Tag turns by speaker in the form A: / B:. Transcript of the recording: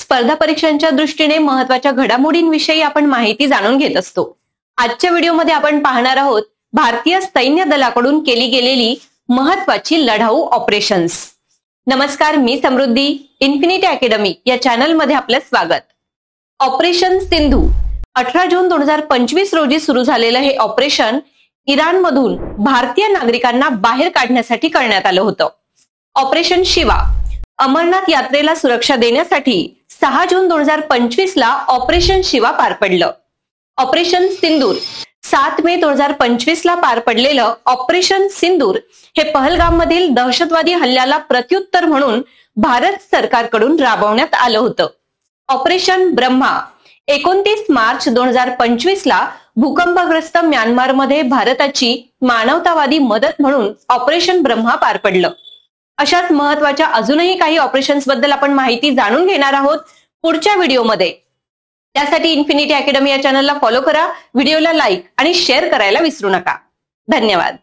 A: स्पर्धा परीक्षांच्या दृष्टीने महत्त्वाच्या घडामोडींविषयी आपण माहिती जाणून घेत असतो। आजच्या व्हिडिओमध्ये आपण पाहणार आहोत भारतीय सैन्य दलाकडून केली गेलेली महत्त्वाची लढाऊ ऑपरेशन्स। नमस्कार, मी समृद्धी, इन्फिनिटी अकॅडमी या चॅनलमध्ये आपलं स्वागत। ऑपरेशन सिंधू 18 जून 2025 रोजी सुरू झालेलं हे ऑपरेशन इराणमधून भारतीय नागरिकांना बाहेर काढण्यासाठी करण्यात आलं होतं। ऑपरेशन शिवा अमरनाथ यात्रेला सुरक्षा देण्यासाठी 6 जून 2025 ला ऑपरेशन शिवा पार पडलं। ऑपरेशन सिंदूर 7 मे 2025 ला पार पडलेलं ऑपरेशन सिंदूर हे पहलगाम मधील दहशतवादी हल्ल्याला प्रत्युत्तर म्हणून भारत सरकारकडून राबवण्यात आलं होतं। ऑपरेशन ब्रह्मा 29 मार्च 2025 ला भूकंपग्रस्त म्यानमारमध्ये भारताची मानवतावादी मदत म्हणून ऑपरेशन ब्रह्मा पार पडलं। अशाच महत्त्वाच्या अजूनही काही ऑपरेशन्स बद्दल आपण माहिती जाणून घेणार आहोत पुढच्या व्हिडिओमध्ये। त्यासाठी इन्फिनिटी अकॅडमी या चॅनलला फॉलो करा, व्हिडिओला लाईक आणि शेअर करायला विसरू नका। धन्यवाद।